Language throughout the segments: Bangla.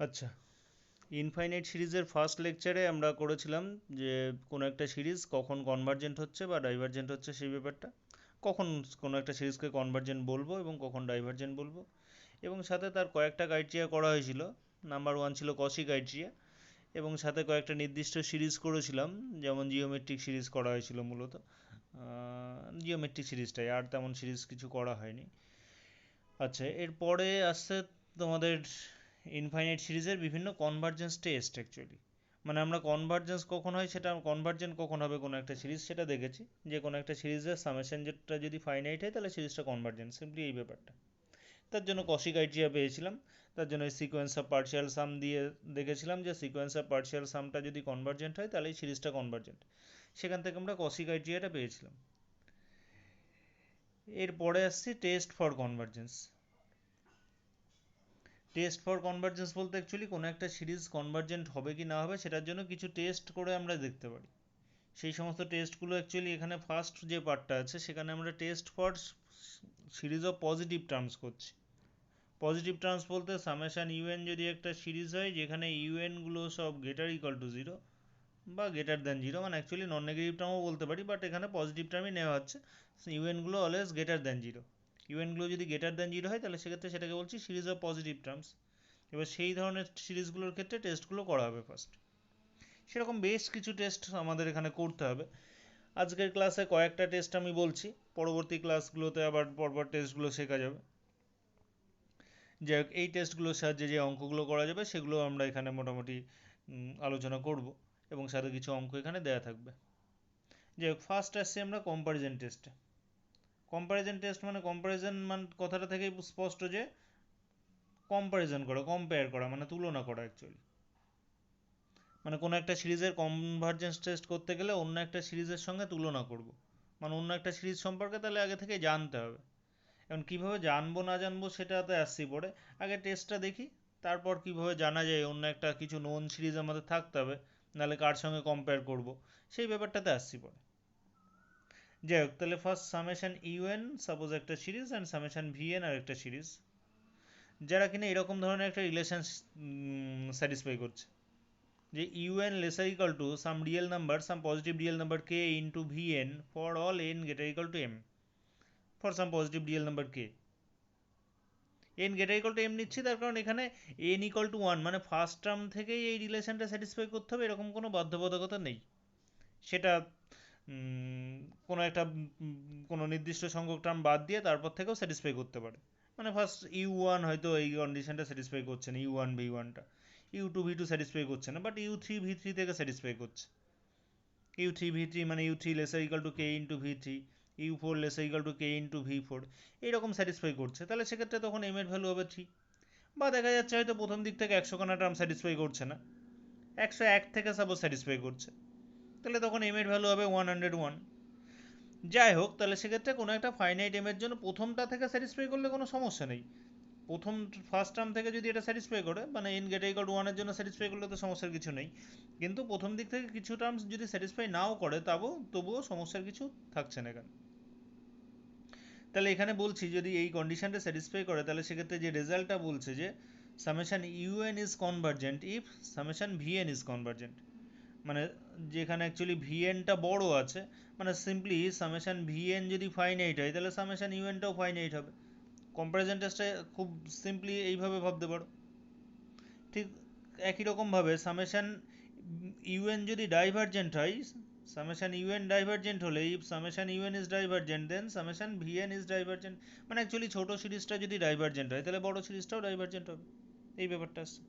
আচ্ছা, ইনফাইনাইট সিরিজের ফার্স্ট লেকচারে আমরা করেছিলাম যে কোনো একটা সিরিজ কখন কনভার্জেন্ট হচ্ছে বা ডাইভারজেন্ট হচ্ছে সেই ব্যাপারটা, কখন কোনো একটা সিরিজকে কনভার্জেন্ট বলবো এবং কখন ডাইভারজেন্ট বলবো, এবং সাথে তার কয়েকটা ক্রাইটেরিয়া করা হয়েছিল। নাম্বার ওয়ান ছিল কসি ক্রাইটেরিয়া, এবং সাথে কয়েকটা নির্দিষ্ট সিরিজ করেছিলাম, যেমন জিওমেট্রিক সিরিজ করা হয়েছিল মূলত। জিওমেট্রিক সিরিজটাই, আর তেমন সিরিজ কিছু করা হয়নি। আচ্ছা, এরপরে আসছে তোমাদের ইনফাইনাইট সিরিজের বিভিন্ন কনভার্জেন্স টেস্ট অ্যাকচুয়ালি। মানে আমরা কনভার্জেন্স কখন হয় সেটা, কনভার্জেন্ট কখন হবে কোনো একটা সিরিজ সেটা দেখেছি, যে কোনো একটা সিরিজের সামেশন যেটা যদি ফাইনাইট হয় তাহলে সিরিজটা কনভার্জেন্ট, সিম্পলি এই ব্যাপারটা। তার জন্য কসি ক্রাইটেরিয়া পেয়েছিলাম। তার জন্য সিকোয়েন্স অফ পার্শিয়াল সাম দিয়ে দেখেছিলাম যে সিকোয়েন্স অফ পার্শিয়াল সামটা যদি কনভার্জেন্ট হয় তাহলে এই সিরিজটা কনভার্জেন্ট। সেখান থেকে আমরা কসি ক্রাইটেরিয়াটা পেয়েছিলাম। এরপরে আসছি test for convergence. Test for convergence বলতে অ্যাকচুয়ালি কোনো একটা সিরিজ কনভার্জেন্ট হবে কি না হবে সেটার জন্য কিছু টেস্ট করে আমরা দেখতে পারি। সেই সমস্ত টেস্টগুলো অ্যাকচুয়ালি এখানে ফার্স্ট যে পার্টটা আছে সেখানে আমরা test for series of positive terms করছি। পজিটিভ টার্মস বলতে সামেশান ইউএন যদি একটা সিরিজ হয় যেখানে ইউএনগুলো সব গ্রেটার ইকাল টু জিরো বা গ্রেটার দ্যান জিরো, মানে অ্যাকচুয়ালি নন নেগেটিভ টার্মও বলতে পারি, বাট এখানে পজিটিভ টার্মই নেওয়া হচ্ছে। ইউএনগুলো অলওয়েজ গ্রেটার দ্যান জিরো। ইউএনগুলো যদি গ্রেটার দ্যান জিরো হয় তাহলে সেক্ষেত্রে সেটাকে বলছি সিরিজ অফ পজিটিভ টার্মস। এবার সেই ধরনের সিরিজগুলোর ক্ষেত্রে টেস্টগুলো করা হবে ফার্স্ট। সেরকম বেশ কিছু টেস্ট আমাদের এখানে করতে হবে। আজকের ক্লাসে কয়েকটা টেস্ট আমি বলছি, পরবর্তী ক্লাসগুলোতে আবার পরপর টেস্টগুলো শেখা যাবে। যাই হোক, এই টেস্টগুলোর সাহায্যে যে অঙ্কগুলো করা যাবে সেগুলো আমরা এখানে মোটামুটি আলোচনা করব, এবং সাথে কিছু অঙ্ক এখানে দেয়া থাকবে। যাই হোক, ফার্স্ট আসছি আমরা কম্প্যারিজন টেস্টে। কম্প্যারিজন টেস্ট মানে কম্প্যারিজন মানে কথাটা থেকেই স্পষ্ট যে কম্প্যারিজন করা, কম্পেয়ার করা মানে তুলনা করা অ্যাকচুয়ালি। মানে কোনো একটা সিরিজের কনভার্জেন্স টেস্ট করতে গেলে অন্য একটা সিরিজের সঙ্গে তুলনা করব, মানে অন্য একটা সিরিজ সম্পর্কে তাহলে আগে থেকে জানতে হবে। এখন কীভাবে জানবো না জানবো সেটাতে আসছি পরে, আগে টেস্টটা দেখি, তারপর কীভাবে জানা যায় অন্য একটা কিছু নোন সিরিজ আমাদের থাকতে হবে, নাহলে কার সঙ্গে কম্পেয়ার করব, সেই ব্যাপারটাতে আসছি পরে। যাই হোক, তাহলে ফার্স্ট সামেশন ইউএন সাপোজ একটা সিরিজ অ্যান্ড সামেশন ভিএন আর একটা সিরিজ, যারা কিনা এরকম ধরনের একটা রিলেশন স্যাটিসফাই করছে যে U N lesser equal to some real number, some positive real number K into V N for all N greater equal to M, for some positive real number K. N greater equal to M নিচ্ছি তার কারণ এখানে এন ইকাল টু ওয়ান, মানে ফার্স্ট টার্ম থেকেই এই রিলেশনটা স্যাটিসফাই করতে হবে এরকম কোনো বাধ্যবাধকতা নেই। সেটা কোনো একটা কোনো নির্দিষ্ট সংখ্যক টার্ম বাদ দিয়ে তারপর থেকেও স্যাটিসফাই করতে পারে। মানে ফার্স্ট ইউ ওয়ান হয়তো এই কন্ডিশনটা স্যাটিসফাই করছে না, ইউ ওয়ান ভি ওয়ানটা, U two V two satisfy করছে না, but U three V three থেকে স্যাটিসফাই করছে। ইউ থ্রি ভি থ্রি মানে U three lesser equal to K into V three, U four lesser equal to K into V four, এইরকম স্যাটিসফাই করছে, তাহলে সেক্ষেত্রে তখন এম এর ভ্যালু হবে থ্রি। বা দেখা যাচ্ছে হয়তো প্রথম দিক থেকে 100খানা টার্ম স্যাটিসফাই করছে না, 101 থেকে সাপোজ স্যাটিসফাই করছে, তাহলে তখন এম এর ভ্যালু হবে 101। যাই হোক, তাহলে সেক্ষেত্রে কোনো একটা ফাইনাইট এম এর জন্য প্রথমটা থেকে স্যাটিসফাই করলে কোনো সমস্যা নেই। প্রথম ফার্স্ট টার্ম থেকে যদি এটা স্যাটিসফাই করে, মানে এন গ্রেটার ইকুয়াল টু ওয়ানের জন্য স্যাটিসফাই করলে তো সমস্যার কিছু নেই। কিন্তু প্রথম দিক থেকে কিছু টার্মস যদি স্যাটিসফাই নাও করে তবুও সমস্যার কিছু থাকছে না এখানে। তাহলে এখানে বলছি যদি এই কন্ডিশনটা স্যাটিসফাই করে তাহলে সেক্ষেত্রে যে রেজাল্টটা বলছে যে summation U N is convergent if summation V N is convergent, মানে যেখানে অ্যাকচুয়ালি ভিএনটা বড় আছে, মানে সিম্পলি সামেশন ভিএন যদি ফাইনাইট হয় তাহলে সামেশন ইউএনটাও ফাইনাইট হবে। কম্প্যারিজন টেস্টে খুব সিম্পলি এইভাবে ভাবতে পারো। ঠিক একই রকমভাবে সামেশন ইউএন যদি ডাইভারজেন্ট হয়, সামেশন ইউএন ডাইভারজেন্ট হলে if summation U N is divergent then summation V N is divergent, মানে অ্যাকচুয়ালি ছোট সিরিজটা যদি ডাইভারজেন্ট হয় তাহলে বড় সিরিজটাও ডাইভারজেন্ট হবে, এই ব্যাপারটা আসছে।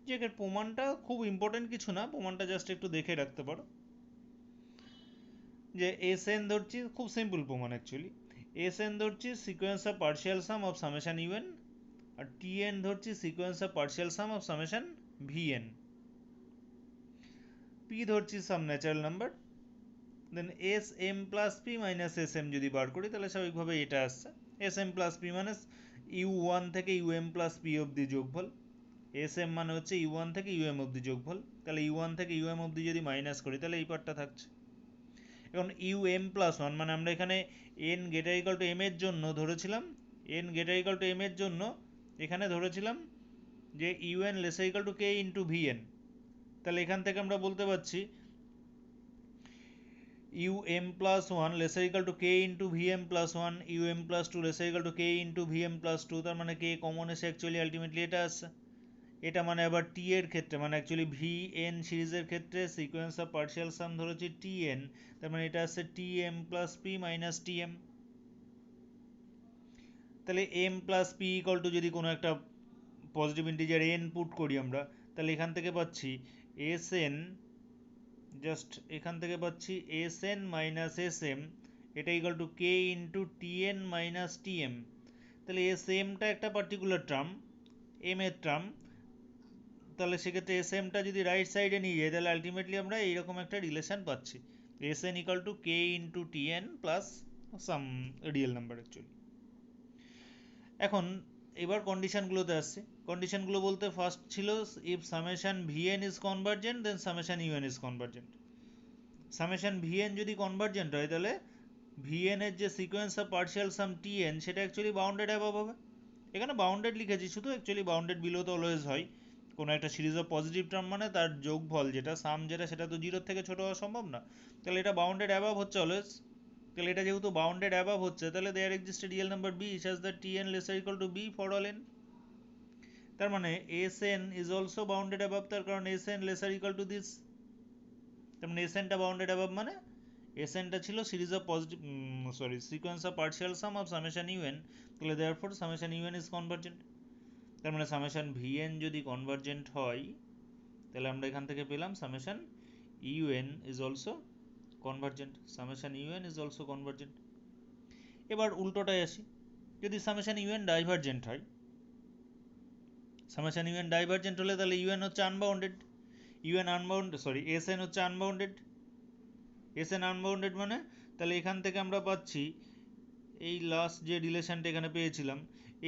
যে এর প্রমাণটা খুব ইম্পর্টেন্ট কিছু না, প্রমাণটা জাস্ট একটু দেখে রাখতে পারো। যে এস এন ধরছি, খুব সিম্পল প্রমাণ অ্যাকচুয়ালি। এস এন ধরছি sequence of partial sum of summation U N, আর টি এন ধরছি sequence of partial sum of summation V N, P ধরছি sum natural number, then S M plus P minus S M যদি বার করি তাহলে স্বাভাবিকভাবে এটা আসছে এস এম প্লাস পি মানে ইউ ওয়ান থেকে ইউ এম প্লাস পি অব্দি যোগফল, এস এম মানে হচ্ছে ইউ ওয়ান থেকে ইউ এম অব্দি যোগফল, তাহলে ইউ ওয়ান থেকে ইউ এম অব্দি যদি মাইনাস করি তাহলে এই পার্টটা থাকছে। এখন ইউ এম প্লাস ওয়ান মানে আমরা এখানে N greater equal to M এর জন্য ধরেছিলাম, N greater equal to M এর জন্য এখানে ধরেছিলাম যে U N lesser equal to K into V N, তাহলে এখান থেকে আমরা বলতে পারছি um plus 1 lesser equal to k into vm plus 1, um plus 2 lesser equal to k into vm plus 2, তার মানে k কমন এসে অ্যাকচুয়ালি আলটিমেটলি এটা আসছে। এটা মানে আবার টি এর ক্ষেত্রে, মানে অ্যাকচুয়ালি ভি এন সিরিজের ক্ষেত্রে সিকোয়েন্স অফ পার্শিয়াল সাম ধরেছি টি এন, তার মানে এটা আসছে T M plus P minus T M. তাহলে M plus P equal to যদি কোনো একটা পজিটিভ ইন্টিজার এন পুট করি আমরা, তাহলে এখান থেকে পাচ্ছি এস এন, জাস্ট এখান থেকে পাচ্ছি S N minus S M, এটা equal to K into T N minus T M. তাহলে এস এমটা একটা পার্টিকুলার টার্ম, এম এর টার্ম, তাহলে সেক্ষেত্রে এস এমটা যদি রাইট সাইডে নিয়ে যাই তাহলে আলটিমেটলি আমরা এইরকম একটা রিলেশন পাচ্ছি, S N equal to K into T N plus some real number actually. এখন এবার কন্ডিশনগুলোতে আসছি। কন্ডিশনগুলো বলতে ফার্স্ট ছিল if summation V N is convergent then summation U N is convergent. Summation V N যদি কনভার্জেন্ট হয় তাহলে ভিএন এর যে sequence of partial sum T N সেটা অ্যাকচুয়ালি বাউন্ডেড অ্যাবভ হবে। এখানে বাউন্ডেড লিখেছি শুধু, অ্যাকচুয়ালি বাউন্ডেড বিলো তো অলওয়েজ হয়। কোনো একটা সিরিজ অফ পজিটিভ টার্ম মানে তার যোগফল যেটা সাম যেটা সেটা তো জিরোর থেকে ছোট হওয়া সম্ভব না, তাহলে এটা বাউন্ডেড অ্যাবভ হচ্ছে অলওয়েজ। তাহলে এটা যেহেতু বাউন্ডেড অ্যাবভ হচ্ছে তাহলে there exist real number B such that T N lesser equal to B for all N. তার মানে S N is also bounded above, তার কারণ S N lesser equal to this. তার মানে এস এনটা বাউন্ডেড অ্যাবভ মানে এস এনটা ছিল series of positive sequence of partial sum of summation U N, তাহলে therefore summation U N is convergent. তার মানে সামেশন ভিএন যদি কনভার্জেন্ট হয় তাহলে আমরা এখান থেকে পেলাম summation U N is also convergent, summation U N is also convergent. এবার উল্টোটায় আসি, যদি সামেশন ইউএন ডাইভার্জেন্ট হয়, সামেশন ইউএন ডাইভার্জেন্ট হলে তাহলে ইউএন হচ্ছে unbounded, UN unbounded S N হচ্ছে আনবাউন্ডেড, এস এন আনবাউন্ডেড মানে তাহলে এখান থেকে আমরা পাচ্ছি এই লাস্ট যে রিলেশনটা এখানে পেয়েছিলাম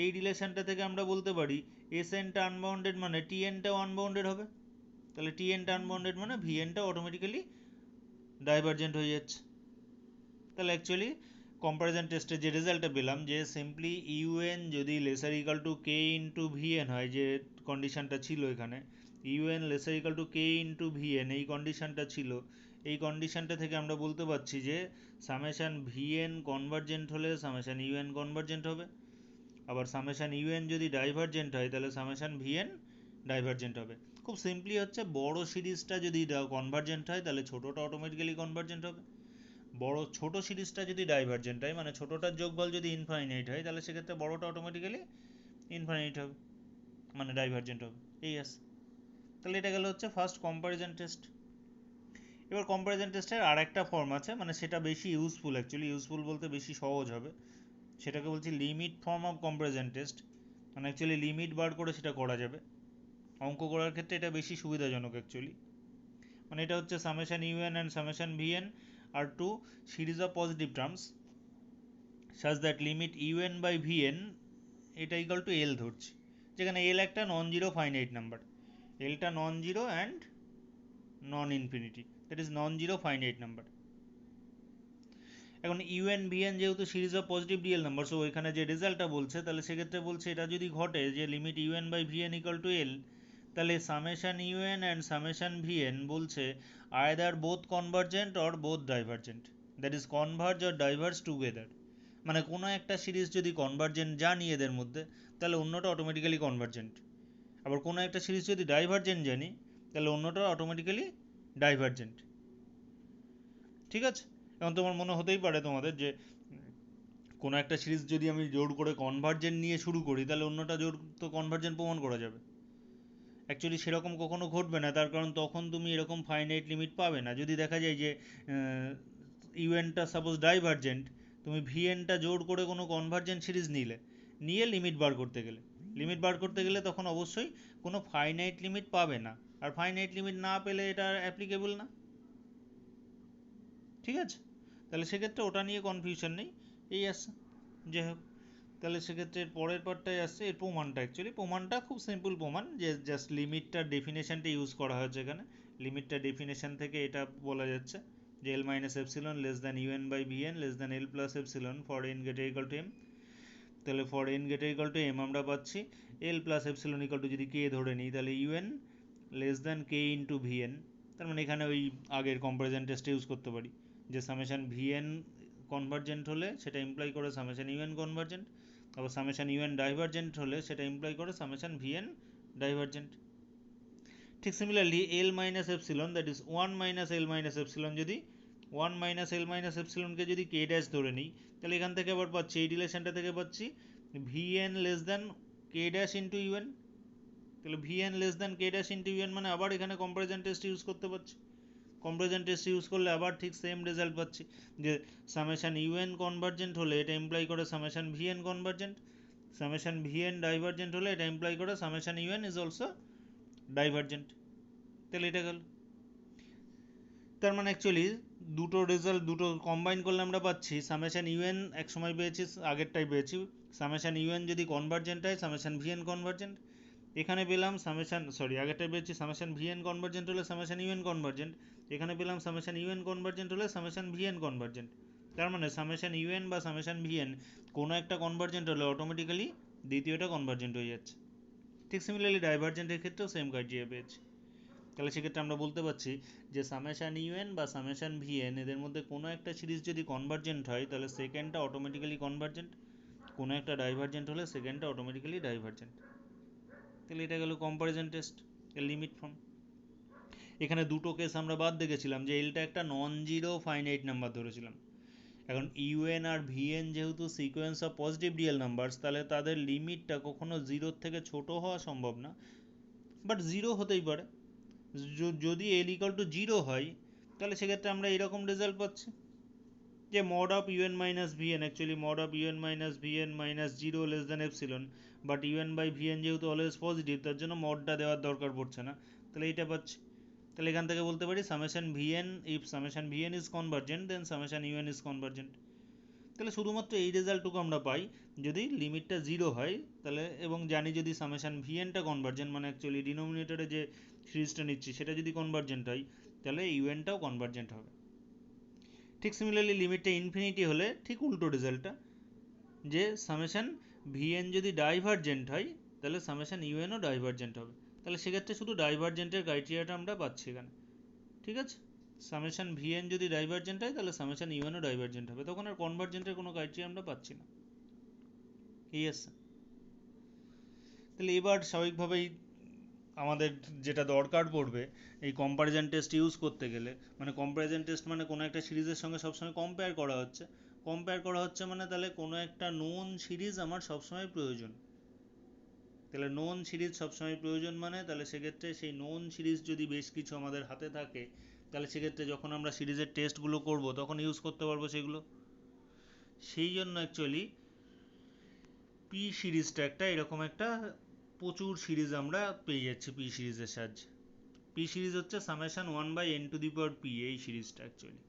এই রিলেশনটা থেকে আমরা বলতে পারি এস এনটা আনবাউন্ডেড মানে টি এনটাও আনবাউন্ডেড হবে, তাহলে টি এনটা আনবাউন্ডেড মানে ভি এনটা অটোমেটিক্যালি ডাইভার্জেন্ট হয়ে যাচ্ছে। তাহলে অ্যাকচুয়ালি কম্পারিজন টেস্টে যে রেজাল্টটা পেলাম যে সিম্পলি ইউএন যদি lesser equal to K into V N হয়, যে কন্ডিশনটা ছিল এখানে U N lesser equal to K into V N এই কন্ডিশনটা ছিল, এই কন্ডিশনটা থেকে আমরা বলতে পারছি যে সামেশান ভিএন কনভার্জেন্ট হলে সামেশান ইউএন কনভার্জেন্ট হবে, আবার সামেশান ইউএন যদি ডাইভার্জেন্ট হয় তাহলে সামেশান ভিএন ডাইভার্জেন্ট হবে। খুব সিম্পলি হচ্ছে বড় সিরিজটা যদি কনভার্জেন্ট হয় তাহলে ছোটোটা অটোমেটিক্যালি কনভার্জেন্ট হবে, ছোট সিরিজটা যদি ডাইভার্জেন্ট হয় মানে ছোটোটার যোগফল যদি ইনফাইনাইট হয় তাহলে সেক্ষেত্রে বড়টা অটোমেটিক্যালি ইনফাইনাইট হবে মানে ডাইভার্জেন্ট হবে, এই আছে। তাহলে এটা গেল হচ্ছে ফার্স্ট কম্পারিজন টেস্ট। এবার কম্পারিজন টেস্টের আর একটা ফর্ম আছে, মানে সেটা বেশি ইউজফুল, অ্যাকচুয়ালি ইউজফুল বলতে বেশি সহজ হবে, সেটাকে বলছি limit form of comparison test. মানে অ্যাকচুয়ালি লিমিট বার করে সেটা করা যাবে, অঙ্ক করার ক্ষেত্রে এটা বেশি সুবিধাজনক অ্যাকচুয়ালি। মানে এটা হচ্ছে summation U N and summation V N are two series of positive terms such that limit un by vn এটা ইকুয়াল টু এল ধরছি, যেখানে এল একটা নন জিরো ফাইনাইট নাম্বার, এলটা non zero and non infinity, that is non zero finite number. এখন ইউএন ভিএন যেহেতু series of positive real number, so এখানে যে রেজাল্টটা বলছে তাহলে সেক্ষেত্রে বলছে এটা যদি ঘটে যে limit U N by V N equal to L, তাহলে summation U N and summation V N বলছে either both convergent or both divergent, that is converge or diverge together. মানে কোনো একটা সিরিজ যদি কনভার্জেন্ট জানি এদের মধ্যে তাহলে অন্যটা অটোমেটিক্যালি কনভার্জেন্ট, আবার কোনো একটা সিরিজ যদি ডাইভার্জেন্ট জানি তাহলে অন্যটা অটোমেটিক্যালি ডাইভার্জেন্ট। ঠিক আছে, এখন তোমার মনে হতেই পারে তোমাদের যে কোনো একটা সিরিজ যদি আমি জোর করে কনভার্জেন্ট নিয়ে শুরু করি তাহলে অন্যটা জোর তো কনভার্জেন্ট প্রমাণ করা যাবে। অ্যাকচুয়ালি সেরকম কখনো ঘটবে না, তার কারণ তখন তুমি এরকম ফাইনাইট লিমিট পাবে না। যদি দেখা যায় যে ইউএনটা সাপোজ ডাইভার্জেন্ট, তুমি ভিএনটা জোর করে কোনো কনভার্জেন্ট সিরিজ নিয়ে লিমিট বার করতে গেলে, তখন অবশ্যই কোনো ফাইনাইট লিমিট পাবে না, আর ফাইনাইট লিমিট না পেলে এটা অ্যাপ্লিকেবল না। ঠিক আছে, তাহলে সেক্ষেত্রে ওটা নিয়ে কনফিউশন নেই, এই আসছে। যাই হোক, তাহলে সেক্ষেত্রে পরের পার্টটাই আসছে এর প্রমাণটা। অ্যাকচুয়ালি প্রমাণটা খুব সিম্পল প্রমাণ, যে জাস্ট লিমিটটার ডেফিনেশনটা ইউজ করা হয়েছে এখানে। লিমিটটার ডেফিনেশন থেকে এটা বলা যাচ্ছে যে L minus epsilon less than U N by V N less than L plus epsilon for N greater equal to M. তাহলে for N greater equal to M আমরা পাচ্ছি L plus epsilon equal to যদি কে ধরে নিই তাহলে U N less than K into V N. তার মানে এখানে ওই আগের কম্পারিজন টেস্টে ইউজ করতে পারি যে সামেশান ভিএন কনভার্জেন্ট হলে সেটা ইমপ্লাই করে সামেশান ইউএন কনভার্জেন্ট, আবার সামেশান ইউএন ডাইভারজেন্ট হলে সেটা ইমপ্লাই করে সামেশান ভিএন ডাইভারজেন্ট। ঠিক similarly L minus epsilon that is one minus L minus epsilon, যদি ওয়ান মাইনাস এল মাইনাস এপসিলনকে যদি কে ড্যাশ ধরে নিই তাহলে এখান থেকে আবার পাচ্ছি এই রিলেশনটা থেকে পাচ্ছি V N less than K dash into U N. তাহলে V N less than K dash into U N মানে আবার এখানে কম্পারিজন টেস্ট ইউজ করতে পারছি। কম্পারিজন টেস্ট ইউজ করলে আবার ঠিক সেম রেজাল্ট পাচ্ছি যে সামেশান ইউএন কনভার্জেন্ট হলে এটা ইমপ্লাই করে summation VN convergent, summation VN divergent হলে এটা ইমপ্লাই করে summation U N is also divergent. তাহলে এটা গেল। তার মানে অ্যাকচুয়ালি দুটো রেজাল্ট দুটো কম্বাইন করলে আমরা পাচ্ছি সামেশান ইউএন এক সময় পেয়েছি, আগেরটাই পেয়েছি সামেশান ইউএন যদি কনভার্জেন্ট হয় সামেশান ভিএন কনভার্জেন্ট, এখানে পেলাম সামেশান আগেরটাই পেয়েছি সামেশান ভিএন কনভার্জেন্ট হলে সামেশান ইউএন কনভার্জেন্ট, এখানে পেলাম সামেশান ইউএন কনভার্জেন্ট হলে সামেশান ভিএন কনভার্জেন্ট। তার মানে সামেশান ইউএন বা সামেশান ভিএন কোনো একটা কনভার্জেন্ট হলে অটোমেটিক্যালি দ্বিতীয়টা কনভার্জেন্ট হয়ে যাচ্ছে। ঠিক সিমিলারলি ডাইভারজেন্টের ক্ষেত্রেও সেম ক্রাইটেরিয়া পেয়েছি। তাহলে সেক্ষেত্রে আমরা বলতে পারছি যে সামেশান ইউএন বা সামেশান ভিএন এদের মধ্যে কোনো একটা সিরিজ যদি কনভার্জেন্ট হয় তাহলে সেকেন্ডটা অটোমেটিক্যালি কনভার্জেন্ট, কোনো একটা ডাইভারজেন্ট হলে সেকেন্ডটা অটোমেটিক্যালি ডাইভারজেন্ট। তাহলে এটা গেল কম্পারিজন টেস্ট এর লিমিট ফর্ম। এখানে দুটো কেস আমরা বাদ দেখেছিলাম যে এলটা একটা নন জিরো ফাইনাইট নাম্বার ধরেছিলাম। এখন ইউএন আর ভিএন যেহেতু sequence of positive real numbers তাহলে তাদের লিমিটটা কখনো জিরোর থেকে ছোট হওয়া সম্ভব না, বাট জিরো হতেই পারে। যদি এল ইকাল টু জিরো হয় তাহলে সেক্ষেত্রে আমরা এরকম রেজাল্ট পাচ্ছি যে mod of U N minus V N actually mod of U N minus V N minus zero less than epsilon, but U N by V N যেহেতু অলওয়েজ পজিটিভ তার জন্য মডটা দেওয়ার দরকার পড়ছে না, তাহলে এইটা পাচ্ছি। তাহলে এখান থেকে বলতে পারি summation V N if summation V N is convergent then summation U N is convergent. তাহলে শুধুমাত্র এই রেজাল্টটুকু আমরা পাই যদি লিমিটটা জিরো হয় তাহলে, এবং জানি যদি সামেশান ভিএনটা কনভার্জেন্ট মানে অ্যাকচুয়ালি ডিনোমিনেটরে যে সিরিজটা নিচ্ছি সেটা যদি কনভার্জেন্ট হয় তাহলে ইউএনটাও কনভার্জেন্ট হবে। ঠিক সিমিলারলি লিমিটটা ইনফিনিটি হলে ঠিক উল্টো রেজাল্টটা, যে সামেশান ভিএন যদি ডাইভারজেন্ট হয় তাহলে সামেশান ইউএনও ডাইভারজেন্ট হবে। তাহলে সেক্ষেত্রে শুধু ডাইভারজেন্টের ক্রাইটেরিয়াটা আমরা পাচ্ছি এখানে। ঠিক আছে, সামেশান ভিএন যদি ডাইভারজেন্ট হয় তাহলে সামেশান ইউএনও ডাইভারজেন্ট হবে, তখন আর কনভার্জেন্টের কোনো ক্রাইটেরিয়া আমরা পাচ্ছি না। এই আছে। তাহলে এবার স্বাভাবিকভাবেই আমাদের যেটা দরকার পড়বে এই কম্প্যারিজন টেস্ট ইউজ করতে গেলে, মানে কম্প্যারিজন টেস্ট মানে কোনো একটা সিরিজের সঙ্গে সবসময় কম্পেয়ার করা হচ্ছে, মানে তাহলে কোনো একটা নোন সিরিজ আমার সবসময় প্রয়োজন। তাহলে নোন সিরিজ সবসময় প্রয়োজন মানে তাহলে সেক্ষেত্রে সেই নোন সিরিজ যদি বেশ কিছু আমাদের হাতে থাকে তাহলে সেক্ষেত্রে যখন আমরা সিরিজের টেস্টগুলো করব তখন ইউজ করতে পারবো সেগুলো। সেই জন্য অ্যাকচুয়ালি পি সিরিজটা একটা এরকম একটা প্রচুর সিরিজ আমরা পেয়ে যাচ্ছি পি সিরিজের সাহায্যে। পি সিরিজ হচ্ছে summation one by N to the power P, এই সিরিজটা অ্যাকচুয়ালি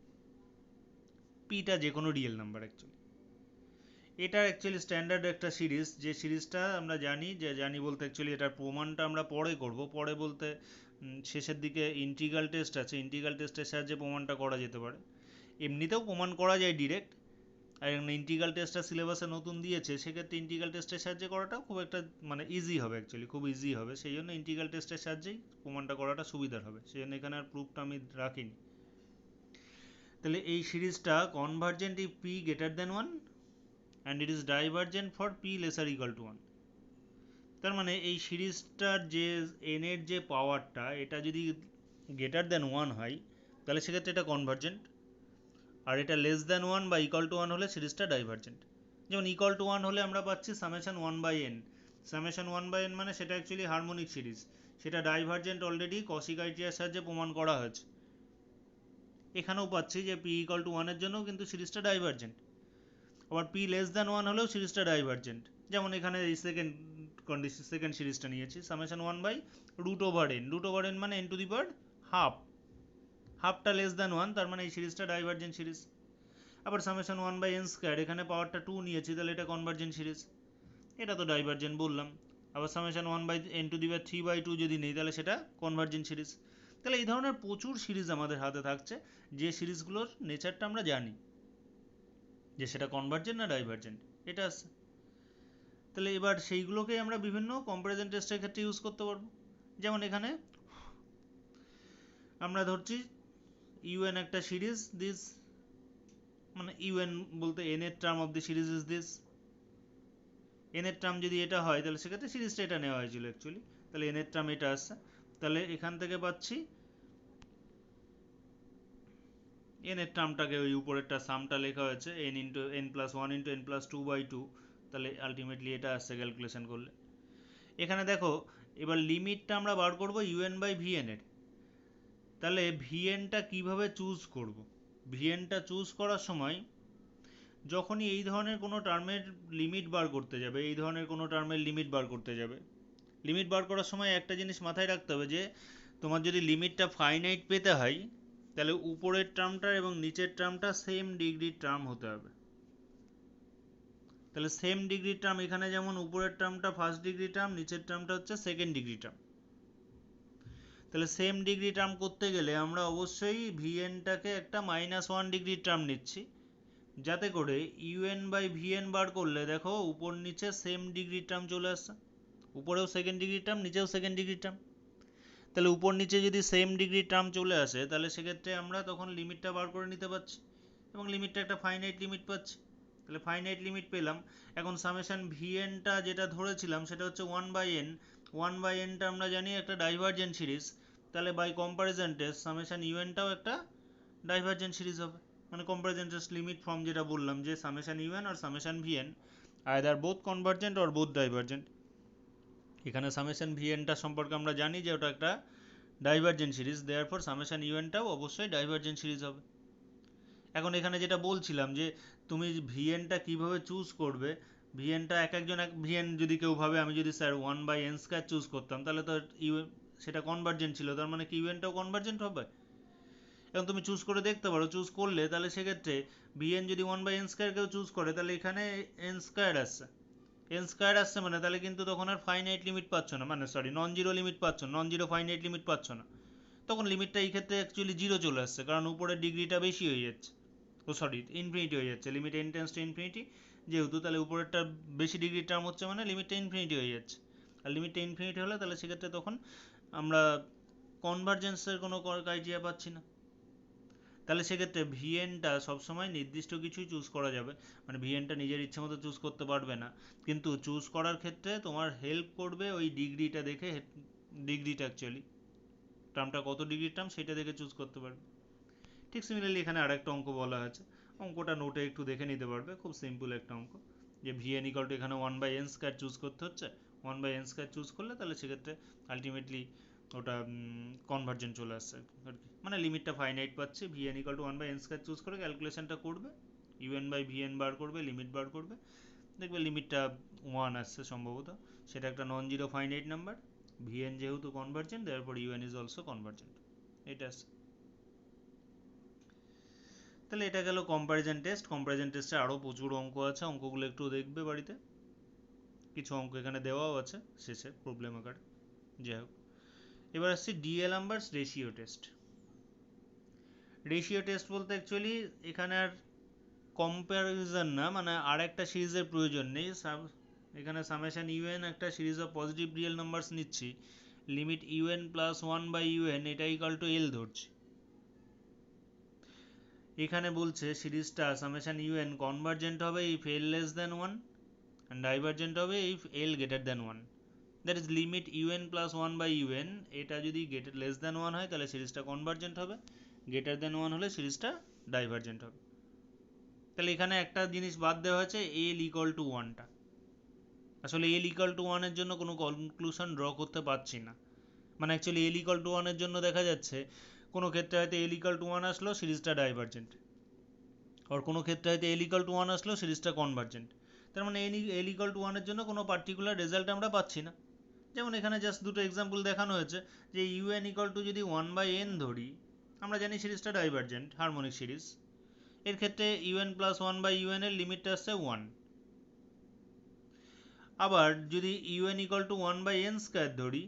পিটা যে কোনো রিয়েল নাম্বার অ্যাকচুয়ালি। এটা অ্যাকচুয়ালি স্ট্যান্ডার্ড একটা সিরিজ, যে সিরিজটা আমরা জানি বলতে অ্যাকচুয়ালি এটার প্রমাণটা আমরা পরে করব, পরে বলতে শেষের দিকে ইন্টিগ্রাল টেস্ট আছে, ইন্টিগ্রাল টেস্টের সাহায্যে প্রমাণটা করা যেতে পারে, এমনিতেও প্রমাণ করা যায় ডিরেক্ট। আর ইন্টিগ্রাল টেস্টটা সিলেবাসে নতুন দিয়েছে সেক্ষেত্রে ইন্টিগ্রাল টেস্টের সাহায্যে করাটা খুব একটা মানে ইজি হবে, অ্যাকচুয়ালি খুব ইজি হবে, সেই জন্য ইন্টিগ্রাল টেস্টের সাহায্যেই প্রমাণটা করাটা সুবিধার হবে, সেই জন্য এখানে আর প্রুফটা আমি রাখিনি। তাহলে এই সিরিজটা convergent if P greater than one and it is divergent for P lesser equal to one. তার মানে এই সিরিজটার যে এন এর যে পাওয়ারটা এটা যদি গ্রেটার দেন ওয়ান হয় তাহলে সেক্ষেত্রে এটা কনভার্জেন্ট, আর এটা লেস দ্যান ওয়ান বা ইকাল টু ওয়ান হলে সিরিজটা ডাইভারজেন্ট। যেমন ইকাল টু ওয়ান হলে আমরা পাচ্ছি summation one by N, summation one by N মানে সেটা অ্যাকচুয়ালি হারমোনিক সিরিজ, সেটা ডাইভারজেন্ট অলরেডি কসি ক্রাইটেরিয়ার সাহায্যে প্রমাণ করা হয়েছে। এখানেও পাচ্ছি যে পি ইকাল টু ওয়ানের জন্যও কিন্তু সিরিজটা ডাইভারজেন্ট, আবার পি লেস দ্যান ওয়ান হলেও সিরিজটা ডাইভারজেন্ট। যেমন এখানে এই সেকেন্ড সিরিজটা নিয়েছি summation one by root over N মানে N to the power half, হাফটা লেস দ্যান ওয়ান তার মানে এই সিরিজটা ডাইভারজেন্ট সিরিজ। আবার summation one by N square এখানে পাওয়ারটা টু নিয়েছি তাহলে এটা কনভার্জেন্ট সিরিজ, এটা তো ডাইভারজেন্ট বললাম। আবার summation one by N to the power three by two যদি নেই তাহলে সেটা কনভার্জেন্ট সিরিজ। তাহলে এই ধরনের প্রচুর সিরিজ আমাদের হাতে থাকছে যে সিরিজগুলোর নেচারটা আমরা জানি যে সেটা কনভার্জেন্ট না ডাইভারজেন্ট, এটা আছে। তাহলে এবার সেইগুলোকেই আমরা বিভিন্ন কম্প্যারিজন টেস্টের ক্ষেত্রে ইউজ করতে পারবো। যেমন এখানে আমরা ধরছি ইউএন একটা সিরিজ দিস, মানে ইউএন বলতে এন এর term of the series is this, N এর টার্ম যদি এটা হয় তাহলে সেক্ষেত্রে সিরিজটা এটা নেওয়া হয়েছিল অ্যাকচুয়ালি, তাহলে এন এর টার্ম এটা আসছে, তাহলে এখান থেকে পাচ্ছি এন এর টার্মটাকে ওই উপরেরটা সামটা লেখা হয়েছে N into N plus one into N plus two by two, তাহলে আলটিমেটলি এটা আসছে ক্যালকুলেশন করলে। এখানে দেখো এবার লিমিটটা আমরা বার করবো ইউএন বাই ভিএন এর, তাহলে ভিএনটা কিভাবে চুজ করব? ভিএনটা চুজ করার সময় যখনই এই ধরনের কোনো টার্মের লিমিট বার করতে যাবে, এই ধরনের কোনো টার্মের লিমিট বার করতে যাবে, লিমিট বার করার সময় একটা জিনিস মাথায় রাখতে হবে যে তোমার যদি লিমিটটা ফাইনাইট পেতে হয় তাহলে উপরের টার্মটা এবং নিচের টার্মটা সেম ডিগ্রির টার্ম হতে হবে। তাহলে সেম ডিগ্রির টার্ম এখানে যেমন উপরের টার্মটা ফার্স্ট ডিগ্রি টার্ম, নিচের টার্মটা হচ্ছে সেকেন্ড ডিগ্রি টার্ম। তাহলে সেম ডিগ্রি টার্ম করতে গেলে আমরা অবশ্যই ভিএনটাকে একটা -1 ডিগ্রি টার্ম নিচ্ছি, যাতে করে ইউএন বাই ভিএন বার করলে দেখো উপর নিচে সেম ডিগ্রি টার্ম চলে আসছে, উপরেও সেকেন্ড ডিগ্রি টার্ম নিচেও সেকেন্ড ডিগ্রি টার্ম। তাহলে উপর নিচে যদি সেম ডিগ্রি টার্ম চলে আসে তাহলে সেক্ষেত্রে আমরা তখন লিমিটটা বার করে নিতে পারছি এবং লিমিটটা একটা ফাইনাইট লিমিট পাচ্ছি। তাহলে ফাইনাইট লিমিট পেলাম। এখন সামেশন ভিএনটা যেটা ধরেছিলাম সেটা হচ্ছে 1/n, 1/nটা আমরা জানি একটা ডাইভারজেন্ট সিরিজ, তাহলে বাই কম্প্যারিজন টেস্ট সামেশন ইউএনটাও একটা ডাইভারজেন্ট সিরিজ হবে। মানে কম্প্যারিজন টেস্ট লিমিট ফর্ম যেটা বললাম যে সামেশন ইউএন আর summation V N either both convergent or both divergent. এখানে সামেশন ভিএনটা সম্পর্কে আমরা জানি যে ওটা একটা ডাইভারজেন্ট সিরিজ, দেয়ারফর সামেশন ইউএনটাও অবশ্যই ডাইভারজেন্ট সিরিজ হবে। এখন এখানে যেটা বলছিলাম যে তুমি ভিএনটা কিভাবে চুজ করবে, ভিএনটা এক একজন এক ভিএন যদি কেউ ভাবে আমি যদি স্যার 1/n² চুজ করতাম তাহলে তো ইউ সেটা কনভার্জেন্ট ছিল, তার মানে কি ইউএনটাও কনভার্জেন্ট হবে? এবং তুমি চুজ করে দেখতে পারো, চুজ করলে তাহলে সেক্ষেত্রে ভিএন যদি 1/n² কেউ চুজ করে তাহলে এখানে n² আসছে, n² আসছে মানে তাহলে কিন্তু তখন আর ফাইনাইট লিমিট পাচ্ছ না, মানে সরি নন জিরো লিমিট পাচ্ছ, নন জিরো ফাইনাইট লিমিট পাচ্ছ না, তখন লিমিটটা এই ক্ষেত্রে অ্যাকচুয়ালি জিরো চলে আসছে কারণ উপরের ডিগ্রিটা বেশি হয়ে যাচ্ছে, ও সরি ইনফিনিটি হয়ে যাচ্ছে, limit n tends to infinity যেহেতু, তাহলে উপরেরটা বেশি ডিগ্রির টার্ম হচ্ছে মানে লিমিটটা ইনফিনিটি হয়ে যাচ্ছে, আর লিমিটটা ইনফিনিটি হলে তাহলে সেক্ষেত্রে তখন আমরা কনভার্জেন্সের কোনো ক্রাইটেরিয়া পাচ্ছি না। তাহলে সেক্ষেত্রে ভিএনটা সবসময় নির্দিষ্ট কিছুই চুজ করা যাবে, মানে ভিএনটা নিজের ইচ্ছে মতো চুজ করতে পারবে না, কিন্তু চুজ করার ক্ষেত্রে তোমার হেল্প করবে ওই ডিগ্রিটা দেখে, ডিগ্রিটা অ্যাকচুয়ালি টার্মটা কত ডিগ্রির টার্ম সেটা দেখে চুজ করতে পারবে। ঠিক সিমিলারলি এখানে আরেকটা অঙ্ক বলা আছে, অঙ্কটা নোটে একটু দেখে নিতে পারবে, খুব সিম্পল একটা অঙ্ক, যে ভিএন ইকাল টু এখানে 1/n² চুজ করতে হচ্ছে, 1/n² চুজ করলে তাহলে সেক্ষেত্রে আলটিমেটলি ওটা কনভার্জেন্ট চলে আসছে আর কি, মানে লিমিটটা ফাইনাইট পাচ্ছে, VN equal to 1/n² choose করে ক্যালকুলেশনটা করবে, ইউএন বাই ভিএন বার করবে, লিমিট বার করবে, দেখবে লিমিটটা 1 আসছে সম্ভবত, সেটা একটা non zero finite number, V N যেহেতু convergent therefore U N is also convergent, এটা আসছে। তাহলে এটা গেল কম্প্যারিজন টেস্ট। কম্প্যারিজন টেস্টে আরও প্রচুর অঙ্ক আছে, অঙ্কগুলো একটু দেখবে বাড়িতে, কিছু অঙ্ক এখানে দেওয়াও আছে শেষে প্রবলেম আকারে, যাই হোক। এবার আসছি ডিএলআম্বার্টস রেশিও টেস্ট। রেশিও টেস্ট বলতে অ্যাকচুয়ালি এখানে আর কম্প্যারিজন না, মানে আর একটা সিরিজের প্রয়োজন নেই, এখানে সামেশন ইউএন একটা series of positive real numbers নিচ্ছি, লিমিট ইউএন প্লাস 1/un এটা ইকাল টু এল ধরছি, এখানে বলছে সিরিজটা সামেশন ইউএন কনভার্জেন্ট হবে if L less than 1 and divergent হবে if l greater than 1, that is limit un plus 1/un এটা যদি লেস দ্যান 1 হয় তাহলে সিরিজটা কনভার্জেন্ট হবে, গ্রেটার দ্যান 1 হলে সিরিজটা ডাইভার্জেন্ট হবে। তাহলে এখানে একটা জিনিস বাদ দেওয়া হয়েছে l ইকুয়াল টু 1টা, আসলে l ইকুয়াল টু 1 এর জন্য কোনো কনক্লুশন ড্র করতে পারছি না, মানে অ্যাকচুয়ালি l ইকুয়াল টু 1 এর জন্য দেখা যাচ্ছে কোনো ক্ষেত্রে হয়তো l ইকুয়াল টু 1 আসলো সিরিজটা ডাইভার্জেন্ট, আর কোনো ক্ষেত্রে হয়তো l ইকুয়াল টু 1 আসলো সিরিজটা কনভার্জেন্ট, তার মানে l ইকুয়াল টু 1 এর জন্য কোনো পার্টিকুলার রেজাল্ট আমরা পাচ্ছি না। যেমন এখানে জাস্ট দুটো এক্সাম্পল দেখানো হয়েছে যে ইউএন ইকুয়াল টু যদি 1/n ধরি, আমরা জানি সিরিজটা ডাইভার্জেন্ট হারমোনিক সিরিজ, এর ক্ষেত্রে ইউএন প্লাস 1/un এর লিমিটটা আসছে 1, আবার যদি ইউএন ইকুয়াল টু 1/n² ধরি,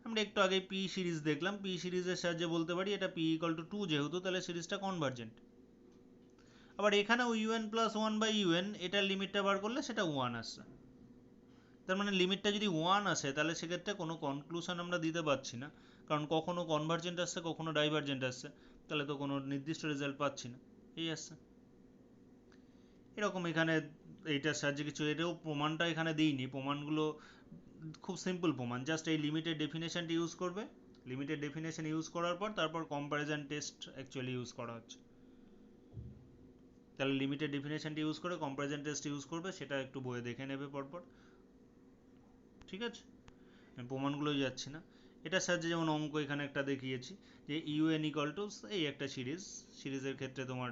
আমরা একটু আগে পি সিরিজ দেখলাম, পি সিরিজের সাহায্যে বলতে পারি এটা পি ইকুয়াল টু 2 যেহেতু, তাহলে সিরিজটা কনভার্জেন্ট। আবার এখানেও ইউএন প্লাস 1/un এটার লিমিটটা বার করলে সেটা 1 আসছে, তার মানে লিমিটটা যদি 1 আসে তাহলে সেক্ষেত্রে কোনো কনক্লুশন আমরা দিতে পারছি না, কারণ কখনো কনভার্জেন্ট আসছে কখনো ডাইভার্জেন্ট আসছে, তাহলে তো কোনো নির্দিষ্ট রেজাল্ট পাচ্ছি না, এই আসছে। এরকম এখানে এইটার সাহায্যে কিছু, এটাও প্রমাণটা এখানে দিইনি, প্রমাণগুলো খুব সিম্পল প্রমাণ, জাস্ট এই লিমিটেড ডেফিনেশনটি ইউজ করবে, লিমিটেড ডেফিনেশন ইউজ করার পর তারপর কম্প্যারিজন টেস্ট অ্যাকচুয়ালি ইউজ করা হচ্ছে। তাহলে লিমিটেড ডেফিনেশনটি ইউজ করে কম্প্যারিজন টেস্ট ইউজ করবে, সেটা একটু বইয়ে দেখে নেবে পরপর, ঠিক আছে? আমি প্রমাণগুলো যাচ্ছি না। এটার সাহায্যে যেমন অঙ্ক এখানে একটা দেখিয়েছি যে ইউএন ইকুয়াল টু এই একটা সিরিজের ক্ষেত্রে তোমার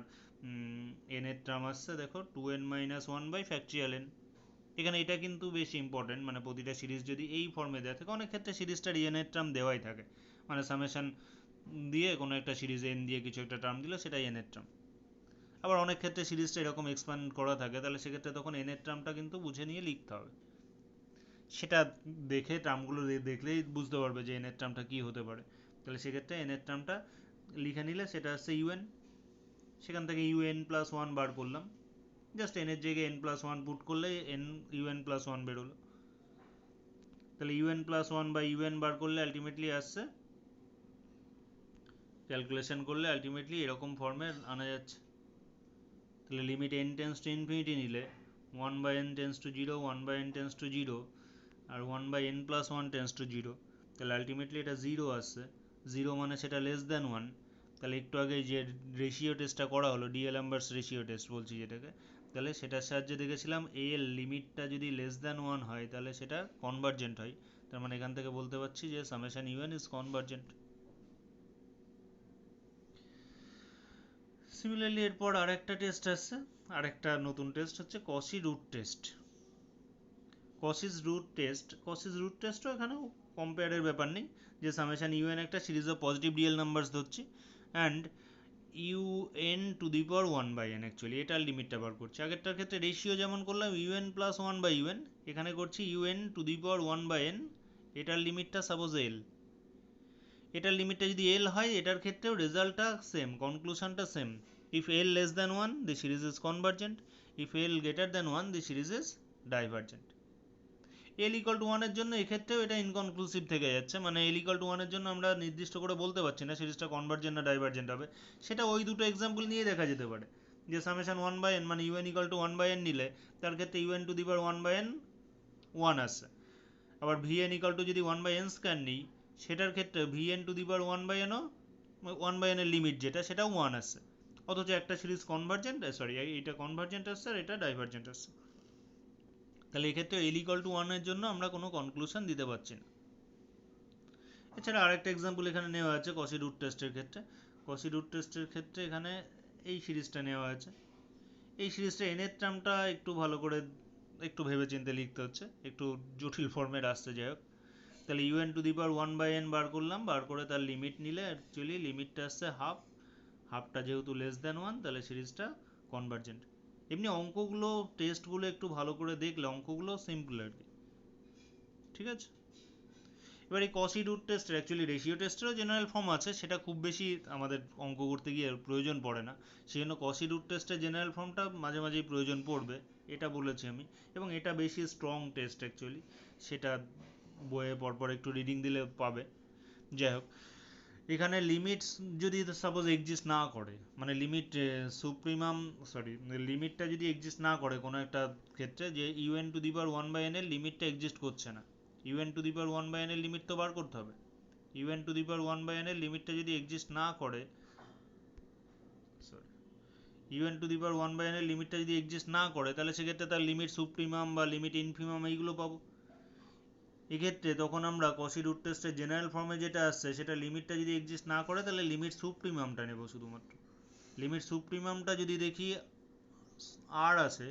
এন এর টার্ম আসছে দেখো 2n-1/(n)। এখানে এটা কিন্তু বেশি ইম্পর্টেন্ট, মানে প্রতিটা সিরিজ যদি এই ফর্মে দেওয়া থাকে, অনেক ক্ষেত্রে সিরিজটার এন এর টার্ম দেওয়াই থাকে, মানে সামেশন দিয়ে কোনো একটা সিরিজ এন দিয়ে কিছু একটা টার্ম দিল সেটাই এন এর টার্ম। আবার অনেক ক্ষেত্রে সিরিজটা এরকম এক্সপ্যান্ড করা থাকে, তাহলে সেক্ষেত্রে তখন এন এর টার্মটা কিন্তু বুঝে নিয়ে লিখতে হবে, সেটা দেখে টার্মগুলো দেখলেই বুঝতে পারবে যে এন এর টার্মটা কী হতে পারে। তাহলে সেক্ষেত্রে এন এর টার্মটা লিখে নিলে সেটা হচ্ছে ইউএন, সেখান থেকে UN+1 বার করলাম, জাস্ট এন এর জায়গায় n+1 পুট করলে UN+1 বেরোলো। তাহলে UN+1/UN বার করলে আলটিমেটলি আসছে, ক্যালকুলেশন করলে আলটিমেটলি এরকম ফর্মে আনা যাচ্ছে। তাহলে limit n tends to infinity নিলে 1/n tends to 0, 1/n tends to 0 আর 1/n+1 টেন্স টু 0, তাহলে আলটিমেটলি এটা 0 আসছে। 0 মানে সেটা লেস দ্যান 1। তাহলে একটু আগে যে রেশিও টেস্টটা করা হলো, ডিএলএমবার্স রেশিও টেস্ট বলছি যেটাকে, তাহলে সেটার সাহায্যে দেখেছিলাম এ এর লিমিটটা যদি লেস দ্যান 1 হয় তাহলে সেটা কনভার্জেন্ট হয়। তার মানে এখান থেকে বলতে পারছি যে summation U N is convergent. Similarly এরপর আরেকটা টেস্ট আসছে, আরেকটা নতুন টেস্ট হচ্ছে কসি রুট টেস্ট। কসিস রুট টেস্টও এখানেও কম্পেয়ারের ব্যাপার নেই, যে সামেশন ইউএন একটা series of positive real numbers ধরছি অ্যান্ড UN⁴1/n, অ্যাকচুয়ালি এটার লিমিটটা বার করছি। আগেরটার ক্ষেত্রে রেশিও যেমন করলাম UN+1/UN, এখানে করছি UN⁴1/n, এটার লিমিটটা সাপোজ এল, এটার লিমিটটা যদি এল হয় এটার ক্ষেত্রেও রেজাল্টটা সেম, কনক্লুশনটা same. If L less than 1 the series is convergent, if L greater than 1 the series is divergent. L equal to 1 এর জন্য এক্ষেত্রেও এটা ইনকনক্লুসিভ থেকে যাচ্ছে, মানে এল ইকুয়াল টু 1 এর জন্য আমরা নির্দিষ্ট করে বলতে পারছি না সিরিজটা কনভার্জেন্ট না ডাইভার্জেন্ট হবে, সেটা ওই দুটো এক্সাম্পল নিয়ে দেখা যেতে পারে। যে সামেশন 1/n মানে ইউএন ইকুয়াল টু 1/n নিলে তার ক্ষেত্রে UN⁴1/n 1 আসছে। আবার ভিএন ইকুয়াল টু যদি 1/n² নিই সেটার ক্ষেত্রে VN⁴1/n ও 1/n এর লিমিট যেটা সেটাও 1 আসছে, অথচ একটা সিরিজ কনভার্জেন্ট, সরি এটা কনভার্জেন্ট আসছে আর এটা ডাইভার্জেন্ট আসছে। তাহলে এক্ষেত্রে এল ইকুয়াল টু 1 এর জন্য আমরা কোনো কনক্লুশন দিতে পারছি না। এছাড়া আরেকটা এক্সাম্পল এখানে নেওয়া আছে কসি রুট টেস্টের ক্ষেত্রে। কসি রুট টেস্টের ক্ষেত্রে এখানে এই সিরিজটা নেওয়া আছে, এই সিরিজটা এন এর টার্মটা একটু ভালো করে একটু ভেবেচিন্তে লিখতে হচ্ছে, একটু জটিল ফর্মের আসছে, যাই হোক। তাহলে UN⁴1/n বার করলাম, বার করে তার লিমিট নিলে অ্যাকচুয়ালি লিমিটটা আসছে হাফ, হাফটা যেহেতু লেস দ্যান 1 তাহলে সিরিজটা কনভার্জেন্ট। এমনি অঙ্কগুলো টেস্টগুলো একটু ভালো করে দেখলে অঙ্কগুলো সিম্পল আর কি, ঠিক আছে? এবার এই কসি রুট টেস্টের অ্যাকচুয়ালি রেশিও টেস্টেরও জেনারেল ফর্ম আছে, সেটা খুব বেশি আমাদের অঙ্ক করতে গিয়ে প্রয়োজন পড়ে না, সেই জন্য কসি রুট টেস্টের জেনারেল ফর্মটা মাঝে মাঝেই প্রয়োজন পড়বে, এটা বলেছি আমি। এবং এটা বেশি স্ট্রং টেস্ট অ্যাকচুয়ালি, সেটা বইয়ে পরপর একটু রিডিং দিলে পাবে। যাই হোক, এখানে লিমিটস যদি সাপোজ এক্সিস্ট না করে, মানে লিমিটটা যদি এক্সিস্ট না করে কোনো একটা ক্ষেত্রে, যে UN⁴1/n এর লিমিটটা এক্সিস্ট করছে না, UN⁴1/n এর লিমিট তো বার করতে হবে। UN⁴1/n এর লিমিটটা যদি এক্সিস্ট না করে, UN⁴1/n এর লিমিটটা যদি এক্সিস্ট না করে তাহলে সেক্ষেত্রে তার লিমিট সুপ্রিমাম বা লিমিট ইনফিমাম এইগুলো পাবো। এক্ষেত্রে তখন আমরা কসি রুট টেস্টের জেনারেল ফর্মে যেটা আসছে সেটা লিমিটটা যদি এক্সিস্ট না করে তাহলে লিমিট সুপ্রিমামটা নেব শুধুমাত্র। লিমিট সুপ্রিমামটা যদি দেখি আর আছে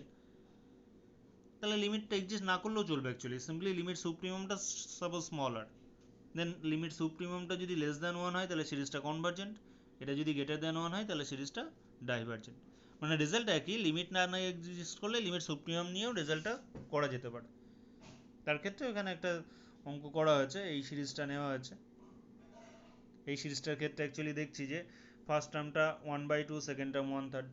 তাহলে লিমিটটা এক্সিস্ট না করলেও চলবে, অ্যাকচুয়ালি সিম্পলি লিমিট সুপ্রিমামটা suppose small R, then limit সুপ্রিমামটা যদি লেস দ্যান 1 হয় তাহলে সিরিজটা কনভার্জেন্ট, এটা যদি গ্রেটার দ্যান 1 হয় তাহলে সিরিজটা ডাইভার্জেন্ট। মানে রেজাল্ট একই, লিমিট না এক্সিস্ট করলে লিমিট সুপ্রিমাম নিয়েও রেজাল্টটা করা যেতে পারে। তার ক্ষেত্রে এখানে একটা অঙ্ক করা হয়েছে, এই সিরিজটা নেওয়া হয়েছে। এই সিরিজটার ক্ষেত্রে অ্যাকচুয়ালি দেখছি যে ফার্স্ট টার্মটা 1/2, second term 1/3,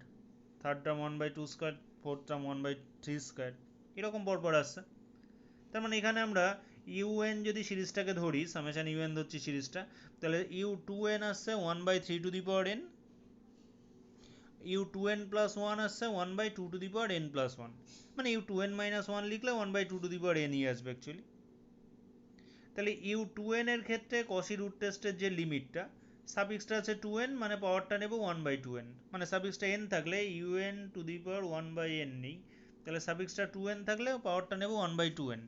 third term 1/2², fourth term 1/3², এরকম পরপর আসছে। তার মানে এখানে আমরা ইউএন যদি সিরিজটাকে ধরি, সামেশন ইউএন ধরছি সিরিজটা, তাহলে ইউ টু এন আসছে 1/3 U two N plus one আসছে 1/2 n+1, মানে U two N minus one লিখলে 1/2 n আসবে অ্যাকচুয়ালি। তাহলে ইউ টু এন এর ক্ষেত্রে কসি রুট টেস্টের যে লিমিটটা, সাফিক্সটা আছে 2n, মানে পাওয়ারটা নেব 1/2n, মানে সাফিক্সটা n থাকলে un⁴1/n নেই, তাহলে সাফিক্সটা 2n থাকলে পাওয়ারটা নেব 1/2n,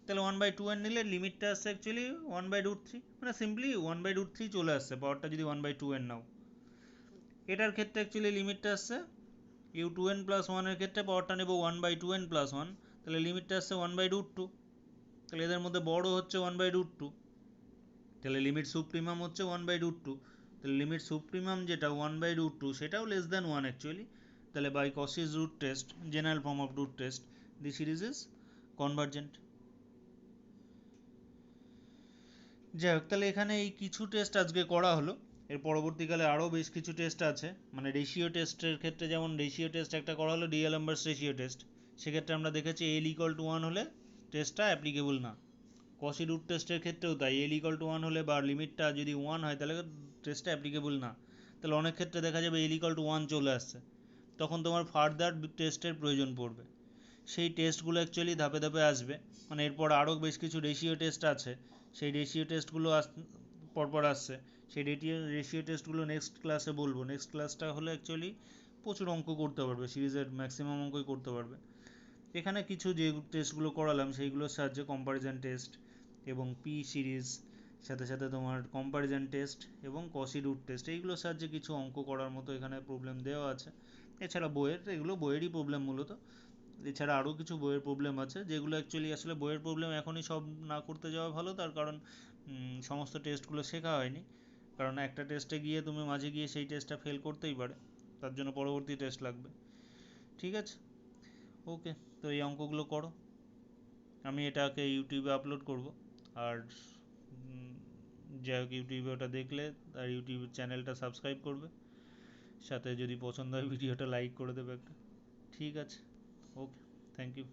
তাহলে 1/2n নিলে লিমিটটা আসছে অ্যাকচুয়ালি 1/√3, মানে সিম্পলি 1/√3 চলে আসছে পাওয়ারটা যদি 1/2n নাও। এটার ক্ষেত্রে অ্যাকচুয়ালি লিমিটটা আসছে ইউ টু এন প্লাস ওয়ানের ক্ষেত্রে পাওয়ারটা নেব 1/2n+1, তাহলে লিমিটটা আসছে 1/√2, তাহলে এদের মধ্যে বড় হচ্ছে 1/√2, তাহলে লিমিট সুপ্রিমাম হচ্ছে 1/√2, তাহলে লিমিট সুপ্রিমাম যেটা 1/√2 সেটাও লেস দ্যান 1 অ্যাকচুয়ালি, তাহলে by Cauchy's root test, general form of root test, the series is convergent. যাই হোক, তাহলে এখানে এই কিছু টেস্ট আজকে করা হলো, এর পরবর্তীকালে আরও বেশ কিছু টেস্ট আছে, মানে রেশিও টেস্টের ক্ষেত্রে যেমন রেশিও টেস্ট একটা করা হলো ডিএলএমবার্স রেশিও টেস্ট, সেক্ষেত্রে আমরা দেখেছি l=1 হলে টেস্টটা অ্যাপ্লিকেবল না। কসি রুট টেস্টের ক্ষেত্রেও তাই, l=1 হলে বা লিমিটটা যদি 1 হয় তাহলে টেস্টটা অ্যাপ্লিকেবল না, তাহলে অনেক ক্ষেত্রে দেখা যাবে l=1 চলে আসছে, তখন তোমার ফার্দার টেস্টের প্রয়োজন পড়বে। সেই টেস্টগুলো অ্যাকচুয়ালি ধাপে ধাপে আসবে, মানে এরপর আরও বেশ কিছু রেশিও টেস্ট আছে, সেই রেশিও টেস্টগুলো পরপর আসছে, সেই রেশিও টেস্টগুলো নেক্সট ক্লাসে বলবো। নেক্সট ক্লাসটা হলে অ্যাকচুয়ালি প্রচুর অঙ্ক করতে পারবে, সিরিজের ম্যাক্সিমাম অঙ্কই করতে পারবে। এখানে কিছু যে টেস্টগুলো করালাম সেইগুলোর সাহায্যে কম্প্যারিজন টেস্ট এবং পি সিরিজ, সাথে সাথে তোমার কম্প্যারিজন টেস্ট এবং কসি রুট টেস্ট, এইগুলোর সাহায্যে কিছু অঙ্ক করার মতো এখানে প্রবলেম দেওয়া আছে। এছাড়া এগুলো বইয়েরই প্রবলেম মূলত, এছাড়া আরও কিছু বইয়ের প্রবলেম আছে যেগুলো অ্যাকচুয়ালি আসলে বইয়ের প্রবলেম এখনই সব না করতে যাওয়া ভালো, তার কারণ সমস্ত টেস্টগুলো শেখা হয়নি, কারণ একটা টেস্টে গিয়ে তুমি মাঝে গিয়ে সেই টেস্টটা ফেল করতেই পারে, তার জন্য পরবর্তী টেস্ট লাগবে। ঠিক আছে, ওকে, তো এই অঙ্কগুলো করো, আমি এটাকে ইউটিউবে আপলোড করব, আর যাই হোক ইউটিউবে ওটা দেখলে আর ইউটিউব চ্যানেলটা সাবস্ক্রাইব করবে, সাথে যদি পছন্দ হয় ভিডিওটা লাইক করে দেবে একটা। ঠিক আছে, ওকে, থ্যাংক ইউ।